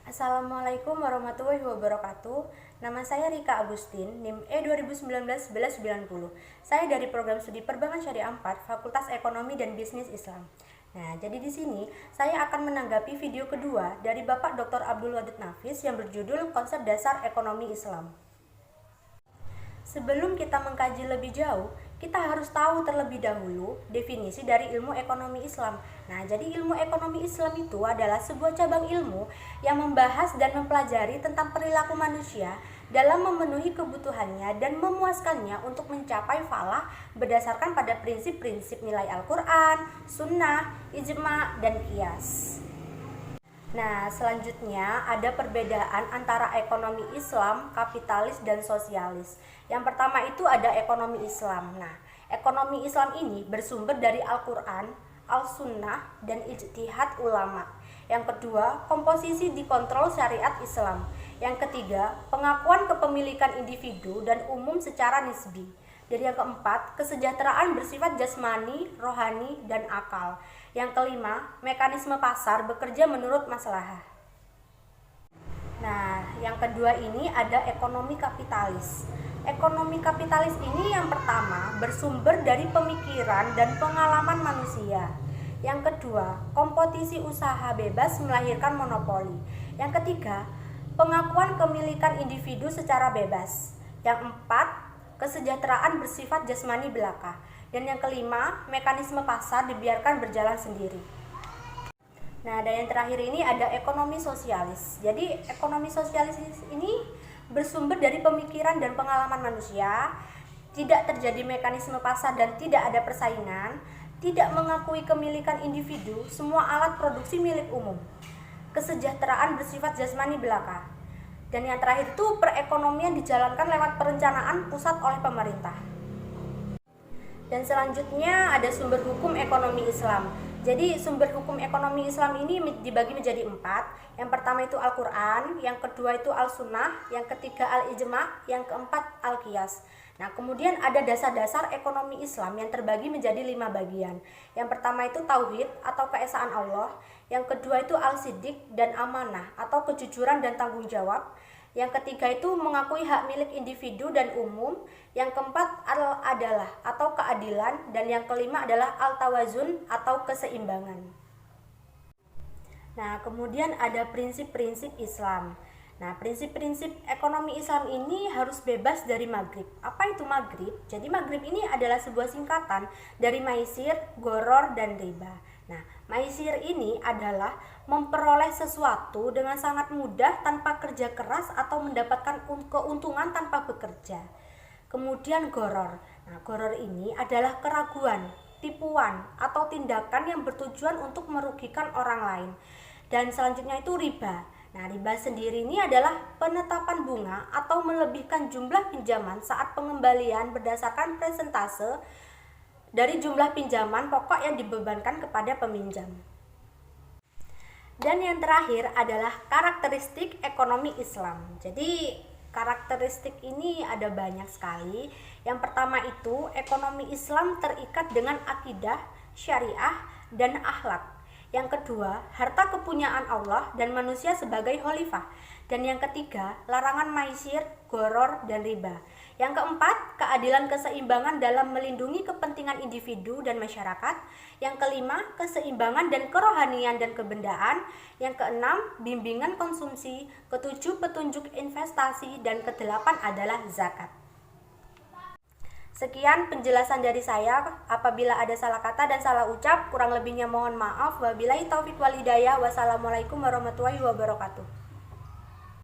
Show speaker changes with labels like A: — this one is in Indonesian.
A: Assalamualaikum warahmatullahi wabarakatuh. Nama saya Rika Agustin, NIM E2019-1190. Saya dari program studi Perbankan Syariah 4, Fakultas Ekonomi dan Bisnis Islam. Nah, jadi di sini saya akan menanggapi video kedua dari Bapak Dr. Abdul Wadud Nafis yang berjudul Konsep Dasar Ekonomi Islam. Sebelum kita mengkaji lebih jauh, kita harus tahu terlebih dahulu definisi dari ilmu ekonomi Islam. Nah, jadi ilmu ekonomi Islam itu adalah sebuah cabang ilmu yang membahas dan mempelajari tentang perilaku manusia dalam memenuhi kebutuhannya dan memuaskannya untuk mencapai falah berdasarkan pada prinsip-prinsip nilai Al-Quran, Sunnah, Ijma, dan Qiyas. Nah, selanjutnya ada perbedaan antara ekonomi Islam, kapitalis, dan sosialis. Yang pertama itu ada ekonomi Islam. Nah, ekonomi Islam ini bersumber dari Al-Quran, Al-Sunnah, dan ijtihad ulama. Yang kedua, komposisi dikontrol syariat Islam. Yang ketiga, pengakuan kepemilikan individu dan umum secara nisbi. Dan yang keempat, kesejahteraan bersifat jasmani, rohani, dan akal. Yang kelima, mekanisme pasar bekerja menurut maslahah. Nah, yang kedua ini ada ekonomi kapitalis. Ekonomi kapitalis ini yang pertama bersumber dari pemikiran dan pengalaman manusia. Yang kedua, kompetisi usaha bebas melahirkan monopoli. Yang ketiga, pengakuan kepemilikan individu secara bebas. Yang empat, kesejahteraan bersifat jasmani belaka. Dan yang kelima, mekanisme pasar dibiarkan berjalan sendiri. Nah, dan yang terakhir ini ada ekonomi sosialis. Jadi, ekonomi sosialis ini bersumber dari pemikiran dan pengalaman manusia, tidak terjadi mekanisme pasar dan tidak ada persaingan, tidak mengakui kepemilikan individu, semua alat produksi milik umum. Kesejahteraan bersifat jasmani belaka. Dan yang terakhir itu perekonomian dijalankan lewat perencanaan pusat oleh pemerintah. Dan selanjutnya ada sumber hukum ekonomi Islam. Jadi sumber hukum ekonomi Islam ini dibagi menjadi 4. Yang pertama itu Al-Quran, yang kedua itu Al-Sunnah, yang ketiga Al-Ijma, yang keempat Al-Qiyas. Nah, kemudian ada dasar-dasar ekonomi Islam yang terbagi menjadi 5 bagian. Yang pertama itu Tauhid atau keesaan Allah, yang kedua itu Al-Siddiq dan Amanah atau kejujuran dan tanggung jawab. Yang ketiga itu mengakui hak milik individu dan umum. Yang keempat Al-Adalah atau keadilan. Dan yang kelima adalah Al-Tawazun atau keseimbangan. Nah, kemudian ada prinsip-prinsip Islam. Nah, prinsip-prinsip ekonomi Islam ini harus bebas dari maghrib. Apa itu maghrib? Jadi maghrib ini adalah sebuah singkatan dari maisir, goror, dan riba. Nah, maisir ini adalah memperoleh sesuatu dengan sangat mudah tanpa kerja keras atau mendapatkan keuntungan tanpa bekerja. Kemudian goror. Nah, goror ini adalah keraguan, tipuan, atau tindakan yang bertujuan untuk merugikan orang lain. Dan selanjutnya itu riba. Nah, riba sendiri ini adalah penetapan bunga atau melebihkan jumlah pinjaman saat pengembalian berdasarkan persentase dari jumlah pinjaman pokok yang dibebankan kepada peminjam. Dan yang terakhir adalah karakteristik ekonomi Islam. Jadi karakteristik ini ada banyak sekali. Yang pertama itu ekonomi Islam terikat dengan akidah, syariah, dan akhlak. Yang kedua, harta kepunyaan Allah dan manusia sebagai khalifah. Dan yang ketiga, larangan maisir, goror, dan riba. Yang keempat, keadilan keseimbangan dalam melindungi kepentingan individu dan masyarakat. Yang kelima, keseimbangan dan kerohanian dan kebendaan. Yang keenam, bimbingan konsumsi. Ketujuh, petunjuk investasi. Dan kedelapan adalah zakat. Sekian penjelasan dari saya. Apabila ada salah kata dan salah ucap, kurang lebihnya mohon maaf. Wabillahi taufiq wal hidayah. Wassalamualaikum warahmatullahi wabarakatuh.